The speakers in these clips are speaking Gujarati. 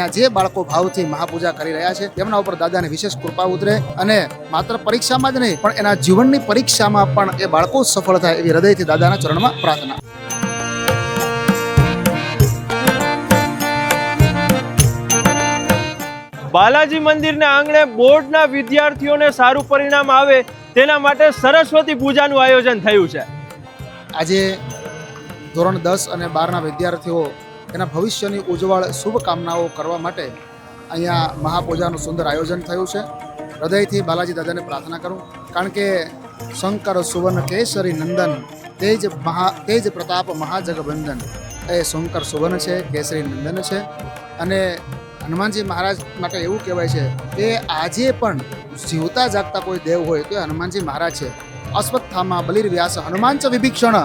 અહીંયા જે બાળકો ભાવથી મહાપૂજા કરી રહ્યા છે તેમના ઉપર દાદાની વિશેષ કૃપા ઉતરે અને માત્ર પરીક્ષામાં જ નહીં પણ એના જીવનની પરીક્ષામાં પણ એ બાળકો સફળ થાય એવી હૃદયથી દાદાના ચરણમાં પ્રાર્થના. બાલાજી મંદિરના આંગણે બોર્ડના વિદ્યાર્થીઓને સારું પરિણામ આવે તેના માટે સરસ્વતી પૂજાનું આયોજન થયું છે. આજે ધોરણ 10 અને 12ના વિદ્યાર્થીઓ એના ભવિષ્યની ઉજ્જવળ શુભકામનાઓ કરવા માટે અહીંયા મહાપૂજાનું સુંદર આયોજન થયું છે. હૃદયથી બાલાજી દાદાને પ્રાર્થના કરું, કારણ કે શંકર સુવર્ણ કેસરી નંદન તેજ પ્રતાપ મહાજગબંધન એ શંકર સુવર્ણ છે, કેસરી નંદન છે. અને હનુમાનજી મહારાજ માટે એવું કહેવાય છે કે આજે પણ જીવતા જાગતા કોઈ દેવ હોય તો હનુમાનજી મહારાજ છે. અશ્વત્થામા બલિર્વ્યાસ હનુમાન ચ વિભીક્ષણ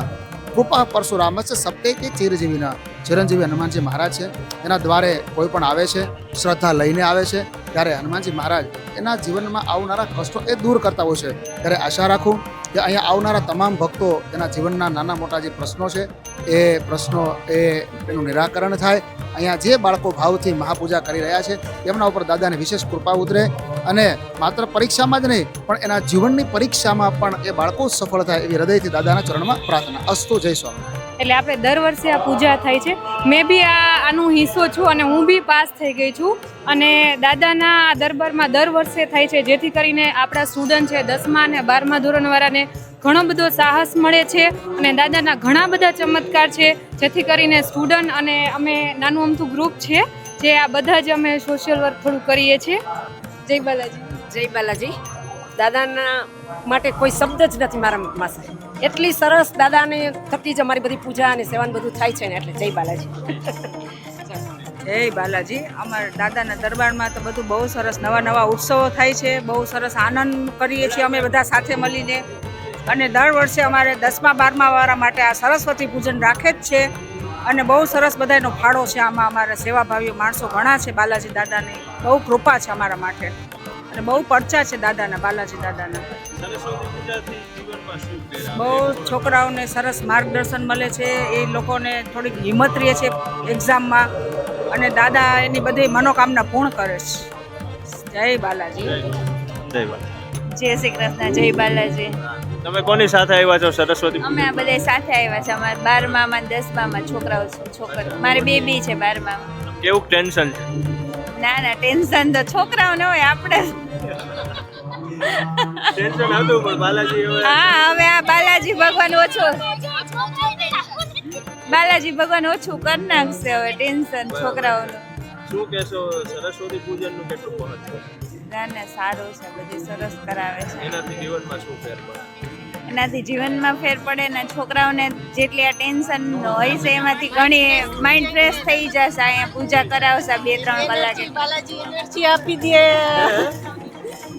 કૃપા પરશુરામ છે સપ્તે કે ચિરંજીવીના ચિરંજીવી હનુમાનજી મહારાજ છે. એના દ્વારે કોઈ પણ આવે છે, શ્રદ્ધા લઈને આવે છે, ત્યારે હનુમાનજી મહારાજ એના જીવનમાં આવનારા કષ્ટો એ દૂર કરતા હોય છે. ત્યારે આશા રાખું કે અહીંયા આવનારા તમામ ભક્તો એના જીવનના નાના મોટા જે પ્રશ્નો છે એ પ્રશ્નો એનું નિરાકરણ થાય. અહીંયા જે બાળકો ભાવથી મહાપૂજા કરી રહ્યા છે તેમના ઉપર દાદાની વિશેષ કૃપા ઉતરે અને માત્ર પરીક્ષામાં જ નહીં પણ એના જીવનની પરીક્ષામાં પણ એ બાળકો સફળ થાય એવી હૃદયથી દાદાના ચરણમાં પ્રાર્થના. અસ્તુ. જય સ્વામી. એટલે આપણે દર વર્ષે આ પૂજા થાય છે. મેં બી આનું હિસ્સો છું અને હું બી પાસ થઈ ગઈ છું. અને દાદાના દરબારમાં દર વર્ષે થાય છે, જેથી કરીને આપણા સ્ટુડન્ટ છે 10મા અને 12મા ધોરણવાળાને ઘણો બધો સાહસ મળે છે અને દાદાના ઘણા બધા ચમત્કાર છે, જેથી કરીને સ્ટુડન્ટ અને અમે નાનું અમથું ગ્રુપ છે જે આ બધા જ અમે સોશિયલ વર્ક થોડું કરીએ છીએ. જય બાલાજી. જય બાલાજી. દાદાના માટે કોઈ શબ્દ જ નથી મારા પાસે. એટલી સરસ દાદાને થકી જ અમારી બધી પૂજા અને સેવાન બધું થાય છે ને, એટલે જય બાલાજી. જય બાલાજી. અમારા દાદાના દરબારમાં તો બધું બહુ સરસ નવા નવા ઉત્સવો થાય છે, બહુ સરસ આનંદ કરીએ છીએ અમે બધા સાથે મળીને. અને દર વર્ષે અમારે 10મા 12મા વાળા માટે આ સરસ્વતી પૂજન રાખે જ છે અને બહુ સરસ બધાનો ફાળો છે આમાં. અમારા સેવાભાવી માણસો ઘણા છે. બાલાજી દાદાની બહુ કૃપા છે અમારા માટે અને બહુ પરચા છે દાદાના, બાલાજી દાદાના. બહુ છોકરાઓને સરસ માર્ગદર્શન મળે છે, એ લોકોને થોડીક હિંમત રહે છે એક્ઝામમાં અને દાદા એની બધી મનોકામના પૂર્ણ કરે છે. જય બાલાજી. જય બાલાજી. જય શ્રી કૃષ્ણ. જય બાલાજી. તમે કોની સાથે આવ્યા છો સરસ્વતી? અમે આ બધા સાથે આવ્યા છે. અમારા 12મા 10મા છોકરાઓ છે, છોકરીઓ. મારી બેબી છે 12મા. કેવું ટેન્શન છે? ના ટેન્શન તો છોકરાઓને હોય, આપણે ટેન્શન હતું પણ બાલાજી હા હવે આ બાલાજી ભગવાન ઓછું કરી નાખશે હવે ટેન્શન છોકરાઓનું. શું કહેશો સરસ્વતી પૂજનનું કેટલું મહત્વ? ના સારું છે, બધી સરસ કરાવે છે. એનાથી જીવનમાં શું ફેર પડે? એનાથી જીવનમાં ફેર પડે ને છોકરાઓને જેટલી આ ટેન્શન હોય છે એમાંથી ઘણી માઇન્ડ ફ્રેશ થઈ જશે. અહીંયા પૂજા કરાવશે 2-3 કલાકે. બાલાજી એનર્જી આપી દે,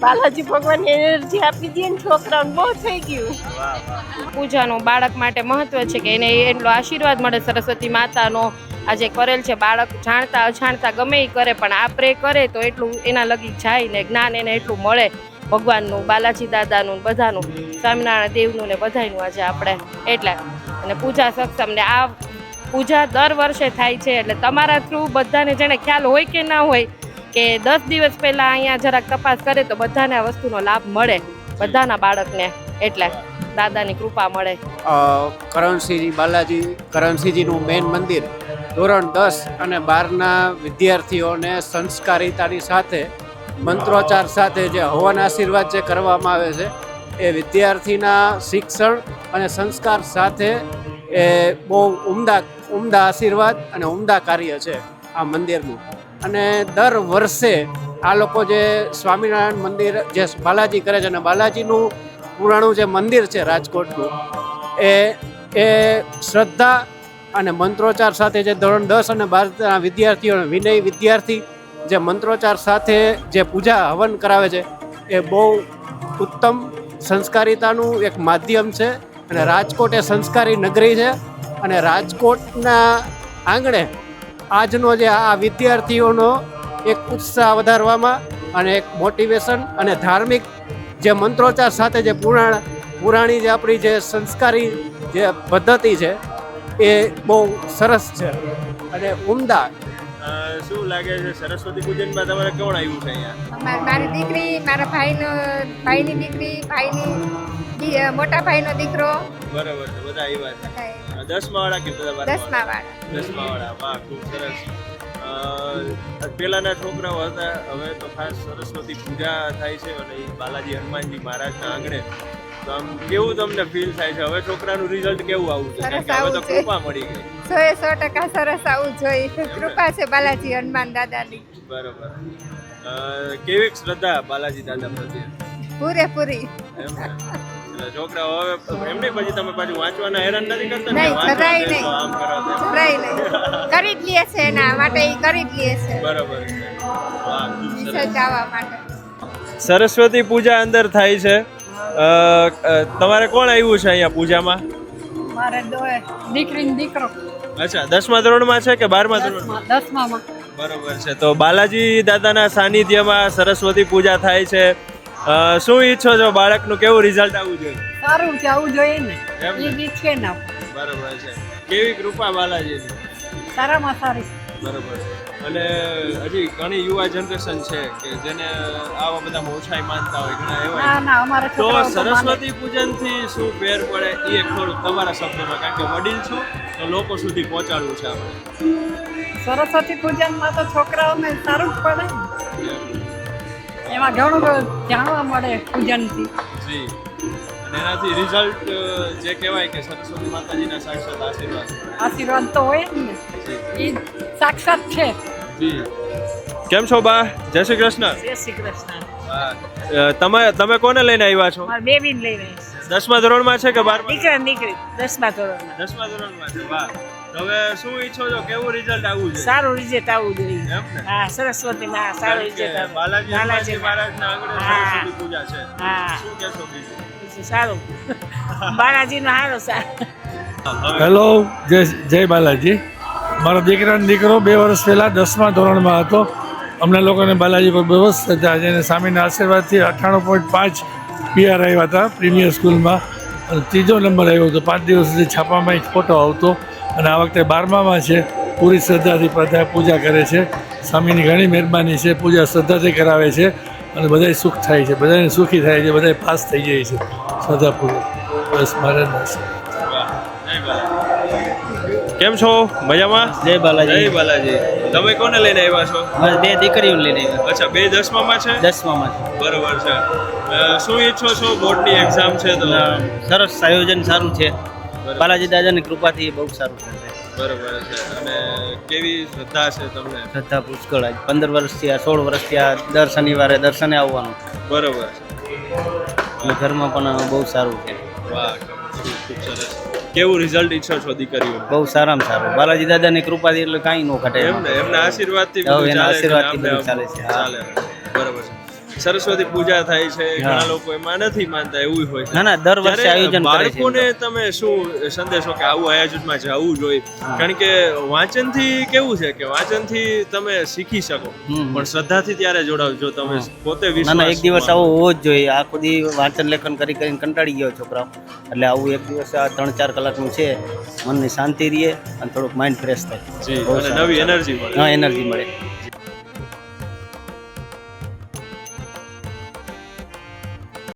બાલાજી ભગવાન એનર્જી આપી દે ને છોકરાઓને બહુ થઈ ગયું. પૂજાનું બાળક માટે મહત્વ છે કે એને એટલો આશીર્વાદ મળે સરસ્વતી માતાનો. આજે કરેલ છે બાળક જાણતા અજાણતા ગમે એ કરે પણ આ પ્રે કરે તો એટલું એના લગી જાય ને જ્ઞાન એને એટલું મળે ભગવાનનું, બાલાજી દાદાનું, બધાનું, સ્વામિનારાયણ દેવનું ને બધાનું. આજે આપણે એટલે અને પૂજા સક્ષમ ને આ પૂજા દર વર્ષે થાય છે. એટલે તમારા થ્રુ બધાને જેને ખ્યાલ હોય કે ના હોય કે 10 દિવસ પહેલાં અહીંયા જરાક તપાસ કરે તો બધાને આ વસ્તુનો લાભ મળે, બધાના બાળકને. એટલે દાદાની કૃપા મળે. કરણસિંહજી બાલાજી કરણસિંહજીનું મેઇન મંદિર ધોરણ 10 અને 12ના વિદ્યાર્થીઓને સંસ્કારિતાની સાથે મંત્રોચ્ચાર સાથે જે હવન આશીર્વાદ જે કરવામાં આવે છે એ વિદ્યાર્થીના શિક્ષણ અને સંસ્કાર સાથે એ બહુ ઉમદા આશીર્વાદ અને ઉમદા કાર્ય છે આ મંદિરનું. અને દર વર્ષે આ લોકો જે સ્વામિનારાયણ મંદિર જે બાલાજી કરે છે અને બાલાજીનું પુરાણું જે મંદિર છે રાજકોટનું એ શ્રદ્ધા અને મંત્રોચ્ચાર સાથે જે ધોરણ 10 અને 12ના વિદ્યાર્થીઓ વિનય વિદ્યાર્થી જે મંત્રોચ્ચાર સાથે જે પૂજા હવન કરાવે છે એ બહુ ઉત્તમ સંસ્કારિતાનું એક માધ્યમ છે. અને રાજકોટ એ સંસ્કારી નગરી છે અને રાજકોટના આંગણે આજનો જે આ વિદ્યાર્થીઓનો એક ઉત્સાહ વધારવામાં અને એક મોટિવેશન અને ધાર્મિક જે મંત્રોચ્ચાર સાથે જે પુરાણી જે આપણી જે સંસ્કારી જે પદ્ધતિ છે એ બહુ સરસ છે અને ઉમદા શું લાગે છે સરસ્વતી પૂજનમાં તમારે કોણ આવ્યું છે અહીંયા? મારી દીકરી, મારા ભાઈની દીકરી, મોટા ભાઈનો દીકરો, બરાબર છે, બધા આવ્યા છે. 10મા વાળા કે બધા 10મા વાળા. 10મા વાળા, વાહ ખૂબ સરસ. પેલાના છોકરાઓ હતા, હવે તો ખાસ સરસ્વતી પૂજા થાય છે અને એ બાલાજી હનુમાનજી મહારાજના આંગણે. તો આમ કેવું તમને ફીલ થાય છે? હવે છોકરાનું રિઝલ્ટ કેવું આવું છે? કારણ કે હવે તો કૃપા મળી ગઈ. 100% સરસ આવું જોઈએ. કૃપા છે બાલાજી હનુમાન દાદાની. બરોબર. કેવી શ્રદ્ધા બાલાજી દાદા પ્રત્યે? પૂરેપૂરી. એમ ને? એટલે છોકરાઓ હવે એમને પછી તમે પાછું વાંચવાના હેરાન નથી કરતા ને? નહીં, જરાય વાંચવા નહીં. દેશો, આમ કરો તેમ. જરાય નહીં. કરી જ લે છે એના માટે, એ કરી જ લે છે બરોબર છે. વાહ ખૂબ સરસ. રિસર્ચ આવવા માટે. સરસ્વતી પૂજા અંદર થાય છે. તમારે કોણ આવ્યું છે અહીંયા પૂજામાં? મારે દીકરી દીકરો અચ્છા, 10મા ધોરણમાં છે કે 12મા ધોરણમાં? 10માં. બરોબર છે. તો બાલાજી દાદાના સાનિધ્યમાં સરસ્વતી પૂજા થાય છે. શું ઈચ્છો છો બાળકનું કેવું રિઝલ્ટ આવવું જોઈએ? સારું છે, આવું જોઈએ ને. એમ ને? રીત છે ને બરોબર છે. કેવી કૃપા બાલાજીની? સારામાં સારી. બરોબર છે. અને હજી ઘણી યુવા જનરેશન છે કે જેને આવા બધા ઓછાઈ માનતા હોય, ઘણા એવા. ના અમારે તો સરસ્વતી પૂજનથી શું ફેર પડે એ થોડુંક તમારા શબ્દોમાં, કારણ કે વડીલ છો તો લોકો સુધી પહોંચાડવું છે આપણે. સરસ્વતી પૂજનમાં તો છોકરાઓને સારું જ પડે ને. એમાં ઘણું જાણવા મળે પૂજનથી. જી. અને એનાથી રિઝલ્ટ જે કહેવાય કે સરસ્વતી માતાજીના સાક્ષાત આશીર્વાદ. આશીર્વાદ તો હોય જ ને, જી. એ સાક્ષાત છે. જી. કેમ છો બા? જય શ્રી કૃષ્ણ. જય શ્રી કૃષ્ણ. તમે કોને લઈને આવ્યા છો? મારા બેબીને લઈને 10મા ધોરણમાં છે કે 12મા? દીકરી 10મા ધોરણમાં. 10મા ધોરણમાં છે. વાહ. હવે શું ઈચ્છો છો? કેવું રિઝલ્ટ આવવું જોઈએ? સારું રિઝલ્ટ આવવું જોઈએ. એમ ને? હા, સરસ્વતીમાં સારું કારણ કે રિઝલ્ટ આવે. બાલાજી હનુમાનજી મહારાજના આંગણે હા. સરસ્વતી પૂજા છે. હા, શું કહેશો બીજું? સારું. બાલાજીનો સારું સારું. હેલો, જય બાલાજી. મારો દીકરાનો દીકરો 2 વર્ષ પહેલાં 10મા ધોરણમાં હતો. અમને લોકોને બાલાજી પર બહુ શ્રદ્ધા છે અને સ્વામીના આશીર્વાદથી 98.5 PR આવ્યા હતા પ્રીમિયર સ્કૂલમાં અને 3જો નંબર આવ્યો હતો. 5 દિવસ સુધી છાપામાં એક ફોટો આવતો અને આ વખતે 12મામાં છે. પૂરી શ્રદ્ધાથી બધા પૂજા કરે છે. સ્વામીની ઘણી મહેરબાની છે. પૂજા શ્રદ્ધાથી કરાવે છે અને બધાય સુખ થાય છે, બધાને સુખી થાય છે, બધાય પાસ થઈ જાય છે શ્રદ્ધાપૂર્વક. બસ મારે વાહ. જય બાલાજી. કેમ છો? મજામાં? જય બાલાજી. જય બાલાજી. તમે કોને લઈને આવ્યા છો? બસ 2 દીકરીઓ લઈને આવ્યા. અચ્છા, 2 10મામાં છે? 10માં. બરોબર છે. શું ઈચ્છો છો? બોર્ડની એક્ઝામ છે તો સરસ આયોજન સારું છે. બાલાજી દાદાની કૃપાથી બહુ સારું થશે. બરોબર છે. અને કેવી શ્રદ્ધા છે તમને? શ્રદ્ધા પુષ્કળ. આજ 15 વર્ષથી 16 વર્ષથી આ દર શનિવારે દર્શને આવવાનું. બરોબર છે. અને ઘરમાં પણ બહુ સારું છે. વાહ, ખૂબ સરસ. કેવું રિઝલ્ટ ઈચ્છો છો દીકરીઓ? બહુ સારામાં સારું. બાલાજી દાદાની કૃપાથી એટલે કાંઈ ન ઘટે. એમ ને? એમના આશીર્વાદથી હવે બધું એના ચાલે છે ને આશીર્વાદથી બધું આપણે ચાલે છે. હા. ચાલે. બરોબર છે. સરસ્વતી પૂજા થાય છે, ઘણા લોકો એમાં નથી માનતા, એવું હોય છે. ના ના, દર વર્ષે ત્યારે આયોજન કરે છે. બાળકોને તમે શું સંદેશો કે આવું આયોજનમાં જવું જોઈએ? કારણ કે વાંચનથી કેવું છે કે વાંચનથી તમે શીખી શકો, પણ શ્રદ્ધાથી ત્યારે જોડાવ જો તમે પોતે ના વિશ્વાસ. ના, એક દિવસ આવો હોવો જ જોઈએ. આખો દી વાંચન લેખન કરીને કંટાળી ગયો છોકરાઓ, એટલે આવું એક દિવસ આ 3-4 કલાકનું છે. મનની શાંતિ રહે અને થોડુંક માઇન્ડ ફ્રેશ થાય. જી, બહુ અને સારું. નવી એનર્જી મળે. હા, એનર્જી મળે.